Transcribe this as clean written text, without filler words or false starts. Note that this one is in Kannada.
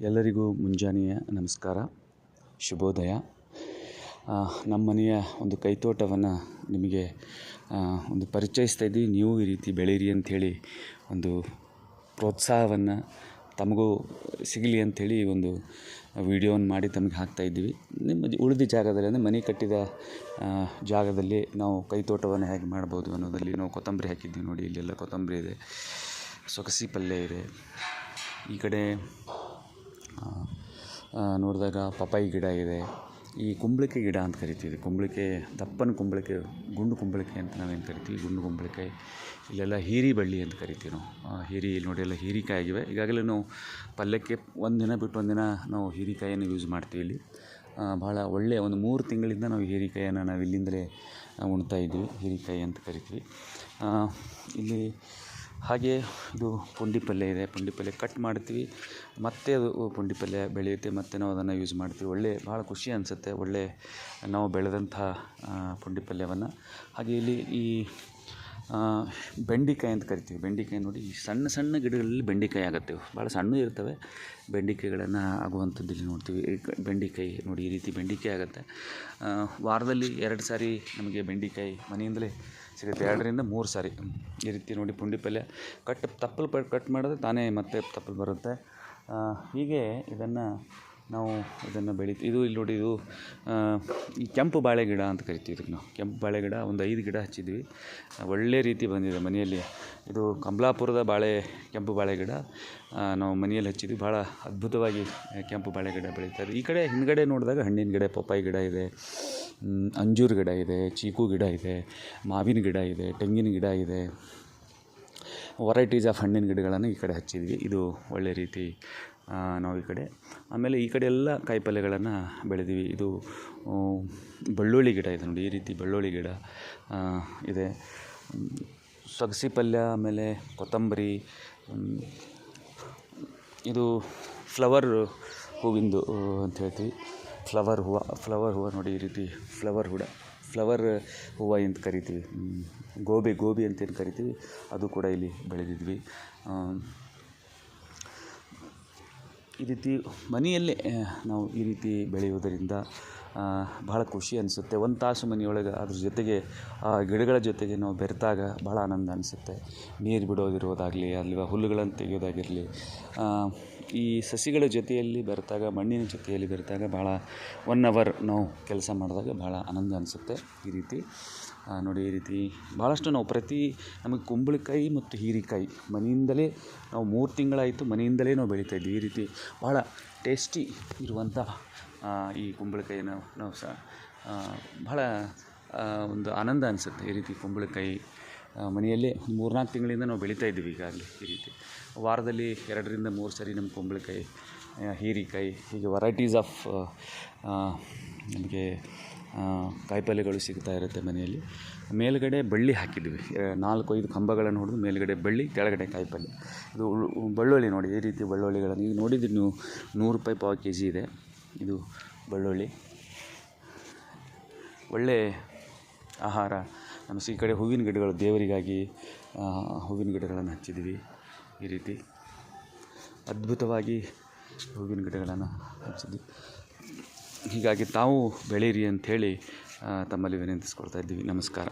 ಎಲ್ಲರಿಗೂ ಮುಂಜಾನೆಯ ನಮಸ್ಕಾರ, ಶುಭೋದಯ. ನಮ್ಮ ಮನೆಯ ಒಂದು ಕೈತೋಟವನ್ನು ನಿಮಗೆ ಒಂದು ಪರಿಚಯಿಸ್ತಾ ಇದ್ದೀವಿ. ನೀವು ಈ ರೀತಿ ಬೆಳೀರಿ ಅಂಥೇಳಿ ಒಂದು ಪ್ರೋತ್ಸಾಹವನ್ನು ತಮಗೂ ಸಿಗಲಿ ಅಂಥೇಳಿ ಒಂದು ವಿಡಿಯೋವನ್ನು ಮಾಡಿ ತಮಗೆ ಹಾಕ್ತಾಯಿದ್ದೀವಿ. ನಿಮ್ಮ ಉಳಿದ ಜಾಗದಲ್ಲಿ ಅಂದರೆ ಮನೆ ಕಟ್ಟಿದ ಜಾಗದಲ್ಲಿ ನಾವು ಕೈತೋಟವನ್ನು ಹೇಗೆ ಮಾಡ್ಬೋದು ಅನ್ನೋದಲ್ಲಿ ನಾವು ಕೊತ್ತಂಬರಿ ಹಾಕಿದ್ದೀವಿ. ನೋಡಿ, ಇಲ್ಲೆಲ್ಲ ಕೊತ್ತಂಬರಿ ಇದೆ, ಸೊಗಸಿ ಪಲ್ಯ ಇದೆ. ಈ ಕಡೆ ನೋಡಿದಾಗ ಪಪಾಯಿ ಗಿಡ ಇದೆ. ಈ ಕುಂಬಳಿಕೆ ಗಿಡ ಅಂತ ಕರಿತೀವಿ. ಕುಂಬಳಿಕೆ, ದಪ್ಪನ ಕುಂಬಳಿಕೆ, ಗುಂಡು ಕುಂಬಳಿಕೆ ಅಂತ ನಾವೇನು ಕರಿತೀವಿ, ಗುಂಡು ಕುಂಬಳಿಕೆ. ಇಲ್ಲೆಲ್ಲ ಹೀರಿ ಬಳ್ಳಿ ಅಂತ ಕರಿತೀವಿ ನಾವು. ಹೀರಿ ನೋಡಿ, ಎಲ್ಲ ಹೀರಿಕಾಯಿ ಆಗಿವೆ. ಈಗಾಗಲೇ ನಾವು ಪಲ್ಯಕ್ಕೆ ಒಂದಿನ ಬಿಟ್ಟು ಒಂದಿನ ನಾವು ಹೀರಿಕಾಯಿಯನ್ನು ಯೂಸ್ ಮಾಡ್ತೀವಿ. ಇಲ್ಲಿ ಭಾಳ ಒಳ್ಳೆಯ ಒಂದು 3 ತಿಂಗಳಿಂದ ನಾವು ಹೀರಿಕಾಯಿಯನ್ನು ನಾವು ಇಲ್ಲಿಂದಲೇ ಉಣ್ತಾಯಿದ್ದೀವಿ. ಹೀರಿಕಾಯಿ ಅಂತ ಕರಿತೀವಿ. ಇಲ್ಲಿ ಹಾಗೆ ಇದು ಪುಂಡಿ ಪಲ್ಯ ಇದೆ. ಪುಂಡಿ ಪಲ್ಯ ಕಟ್ ಮಾಡ್ತೀವಿ, ಮತ್ತೆ ಅದು ಪುಂಡಿ ಪಲ್ಯ ಬೆಳೆಯುತ್ತೆ, ಮತ್ತು ನಾವು ಅದನ್ನು ಯೂಸ್ ಮಾಡ್ತೀವಿ. ಭಾಳ ಖುಷಿ ಅನಿಸುತ್ತೆ ನಾವು ಬೆಳೆದಂಥ ಪುಂಡಿ ಪಲ್ಯವನ್ನು. ಹಾಗೆ ಇಲ್ಲಿ ಈ ಬೆಂಡೆಕಾಯಿ ಅಂತ ಕರಿತೀವಿ. ಬೆಂಡೆಕಾಯಿ ನೋಡಿ, ಈ ಸಣ್ಣ ಸಣ್ಣ ಗಿಡಗಳಲ್ಲಿ ಬೆಂಡೆಕಾಯಿ ಆಗುತ್ತೆ. ಭಾಳ ಸಣ್ಣ ಇರ್ತವೆ ಬೆಂಡೆಕಾಯಿಗಳನ್ನು ಆಗುವಂಥದ್ದು ಇಲ್ಲಿ ನೋಡ್ತೀವಿ. ಬೆಂಡೆಕಾಯಿ ನೋಡಿ, ಈ ರೀತಿ ಬೆಂಡೆಕಾಯಿ ಆಗುತ್ತೆ. ವಾರದಲ್ಲಿ 2 ಸಾರಿ ನಮಗೆ ಬೆಂಡೆಕಾಯಿ ಮನೆಯಿಂದಲೇ ಸಿಗುತ್ತೆ. 2ರಿಂದ 3 ಸಾರಿ ಈ ರೀತಿ ನೋಡಿ. ಪುಂಡಿ ಪಲ್ಯ ತಪ್ಪಲು ಕಟ್ ಮಾಡಿದ್ರೆ ತಾನೇ ಮತ್ತೆ ತಪ್ಪಲು ಬರುತ್ತೆ. ಹೀಗೆ ಇದನ್ನು ಬೆಳಿತೀವಿ. ಇಲ್ಲಿ ನೋಡಿ, ಇದು ಈ ಕೆಂಪು ಬಾಳೆ ಗಿಡ ಅಂತ ಕರಿತೀವಿ ಇದಕ್ಕೆ ನಾವು. ಕೆಂಪು ಬಾಳೆ ಗಿಡ ಒಂದು 5 ಗಿಡ ಹಚ್ಚಿದ್ವಿ, ಒಳ್ಳೆ ರೀತಿ ಬಂದಿದೆ ಮನೆಯಲ್ಲಿ. ಇದು ಕಮಲಾಪುರದ ಕೆಂಪು ಬಾಳೆ ಗಿಡ ನಾವು ಮನೆಯಲ್ಲಿ ಹಚ್ಚಿದ್ವಿ. ಭಾಳ ಅದ್ಭುತವಾಗಿ ಕೆಂಪು ಬಾಳೆ ಗಿಡ ಬೆಳೀತಾರೆ. ಈ ಕಡೆ ಹಿಂದುಗಡೆ ನೋಡಿದಾಗ ಹಣ್ಣಿನ ಗಿಡ, ಪಪ್ಪಾಯಿ ಗಿಡ ಇದೆ, ಅಂಜೂರ ಗಿಡ ಇದೆ, ಚೀಕು ಗಿಡ ಇದೆ, ಮಾವಿನ ಗಿಡ ಇದೆ, ತೆಂಗಿನ ಗಿಡ ಇದೆ. ವೆರೈಟೀಸ್ ಆಫ್ ಹಣ್ಣಿನ ಗಿಡಗಳನ್ನು ಈ ಕಡೆ ಹಚ್ಚಿದ್ವಿ. ಇದು ಒಳ್ಳೆ ರೀತಿ ನಾವು ಈ ಕಡೆ. ಆಮೇಲೆ ಈ ಕಡೆ ಎಲ್ಲ ಕಾಯಿಪಲ್ಯಗಳನ್ನು ಬೆಳೆದೀವಿ. ಇದು ಬೆಳ್ಳುಳ್ಳಿ ಗಿಡ ಇದೆ ನೋಡಿ, ಈ ರೀತಿ ಬೆಳ್ಳುಳ್ಳಿ ಗಿಡ ಇದೆ. ಸೊಗಸಿ ಪಲ್ಯ, ಆಮೇಲೆ ಕೊತ್ತಂಬರಿ. ಇದು ಫ್ಲವರ್ ಹೂವಿಂದು ಅಂತ ಹೇಳ್ತೀವಿ. ಫ್ಲವರ್ ಹೂವು ನೋಡಿ, ಈ ರೀತಿ ಫ್ಲವರ್ ಹೂವು ಅಂತ ಕರಿತೀವಿ. ಗೋಬಿ ಅಂತೇನು ಕರಿತೀವಿ, ಅದು ಕೂಡ ಇಲ್ಲಿ ಬೆಳೆದಿದ್ವಿ. ಈ ರೀತಿ ಮನೆಯಲ್ಲೇ ನಾವು ಈ ರೀತಿ ಬೆಳೆಯುವುದರಿಂದ ಭಾಳ ಖುಷಿ ಅನಿಸುತ್ತೆ. 1 ತಾಸು ಮನೆಯೊಳಗೆ ಅದ್ರ ಜೊತೆಗೆ ಆ ಗಿಡಗಳ ಜೊತೆಗೆ ನಾವು ಬೆರೆತಾಗ ಭಾಳ ಆನಂದ ಅನಿಸುತ್ತೆ. ನೀರು ಬಿಡೋದಿರೋದಾಗಲಿ, ಅಲ್ಲಿ ಹುಲ್ಲುಗಳನ್ನು ತೆಗೆಯೋದಾಗಿರಲಿ, ಈ ಸಸಿಗಳ ಜೊತೆಯಲ್ಲಿ ಬೆರೆತಾಗ, ಮಣ್ಣಿನ ಜೊತೆಯಲ್ಲಿ ಬೆರೆತಾಗ ಭಾಳ 1 ಅವರ್ ನಾವು ಕೆಲಸ ಮಾಡಿದಾಗ ಭಾಳ ಆನಂದ ಅನಿಸುತ್ತೆ. ಈ ರೀತಿ ನೋಡಿ, ಈ ರೀತಿ ಭಾಳಷ್ಟು ನಾವು ನಮಗೆ ಕುಂಬಳಕಾಯಿ ಮತ್ತು ಹೀರಿಕಾಯಿ ಮನೆಯಿಂದಲೇ ನಾವು 3 ತಿಂಗಳಾಯಿತು ಮನೆಯಿಂದಲೇ ನಾವು ಬೆಳೀತಾಯಿದ್ವಿ. ಈ ರೀತಿ ಭಾಳ ಟೇಸ್ಟಿ ಇರುವಂಥ ಈ ಕುಂಬಳಕಾಯಿನ ನಾವು ಸಹ ಭಾಳ ಒಂದು ಆನಂದ ಅನಿಸುತ್ತೆ. ಈ ರೀತಿ ಕುಂಬಳಕಾಯಿ ಮನೆಯಲ್ಲೇ 3-4 ತಿಂಗಳಿಂದ ನಾವು ಬೆಳೀತಾಯಿದ್ದೀವಿ ಈಗಾಗಲೇ. ಈ ರೀತಿ ವಾರದಲ್ಲಿ 2ರಿಂದ 3 ಸರಿ ನಮ್ಮ ಕುಂಬಳಕಾಯಿ, ಹೀರಿಕಾಯಿ, ಹೀಗೆ ವೆರೈಟೀಸ್ ಆಫ್ ನಮಗೆ ಕಾಯಿಪಲ್ಯಗಳು ಸಿಗ್ತಾ ಇರುತ್ತೆ ಮನೆಯಲ್ಲಿ. ಮೇಲುಗಡೆ ಬಳ್ಳಿ ಹಾಕಿದ್ವಿ, 4-5 ಕಂಬಗಳನ್ನು ಹೊಡೆದು ಮೇಲುಗಡೆ ಬಳ್ಳಿ, ಕೆಳಗಡೆ ಕಾಯಿಪಲ್ಯ. ಇದು ಬೆಳ್ಳುಳ್ಳಿ ನೋಡಿ, ಈ ರೀತಿ ಬೆಳ್ಳುಳ್ಳಿಗಳನ್ನು ಈಗ ನೋಡಿದ್ರಿ ನೀವು. 100 ರೂಪಾಯಿ ಪಾವು kg ಇದೆ ಇದು ಬೆಳ್ಳುಳ್ಳಿ. ಒಳ್ಳೆ ಆಹಾರ. ನಮ್ಮ ಈ ಕಡೆ ಹೂವಿನ ಗಿಡಗಳು, ದೇವರಿಗಾಗಿ ಹೂವಿನ ಗಿಡಗಳನ್ನು ಹಚ್ಚಿದ್ವಿ. ಈ ರೀತಿ ಅದ್ಭುತವಾಗಿ ಹೂವಿನ ಗಿಡಗಳನ್ನು ಹಚ್ಚಿದ್ವಿ. ಹೀಗಾಗಿ ತಾವು ಬೆಳೀರಿ ಅಂಥೇಳಿ ತಮ್ಮಲ್ಲಿ ವಿನಂತಿಸ್ಕೊಳ್ತಾ ಇದ್ದೀವಿ. ನಮಸ್ಕಾರ.